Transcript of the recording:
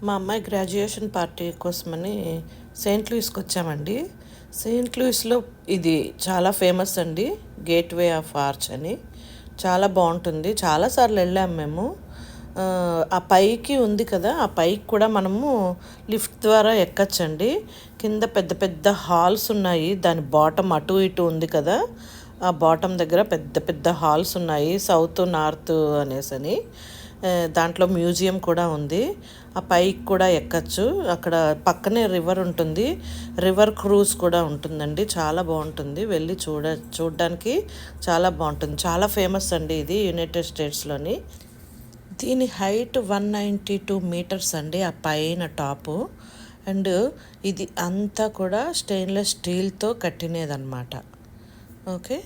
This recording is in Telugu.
మా అమ్మాయి గ్రాడ్యుయేషన్ పార్టీ కోసమని సెయింట్ లూయిస్కి వచ్చామండి. సెయింట్ లూయిస్లో ఇది చాలా ఫేమస్ అండి, గేట్వే ఆఫ్ ఆర్చ్ అని. చాలా బాగుంటుంది, చాలాసార్లు వెళ్ళాము మేము. ఆ పైకి ఉంది కదా, ఆ పైకి కూడా మనము లిఫ్ట్ ద్వారా ఎక్కచ్చండి. కింద పెద్ద పెద్ద హాల్స్ ఉన్నాయి, దాని బాటమ్ అటు ఇటు ఉంది కదా, ఆ బాటమ్ దగ్గర పెద్ద పెద్ద హాల్స్ ఉన్నాయి, సౌత్ నార్త్ అనేసని. దాంట్లో మ్యూజియం కూడా ఉంది. ఆ పైకి కూడా ఎక్కచ్చు. అక్కడ పక్కనే రివర్ ఉంటుంది, రివర్ క్రూజ్ కూడా ఉంటుందండి. చాలా బాగుంటుంది, వెళ్ళి చూడడానికి చాలా బాగుంటుంది. చాలా ఫేమస్ అండి ఇది యునైటెడ్ స్టేట్స్లోని. దీని హైట్ 192 మీటర్స్ అండి, ఆ పైన టాపు. అండ్ ఇది అంతా కూడా స్టెయిన్లెస్ స్టీల్తో కట్టినదన్నమాట. ఓకే.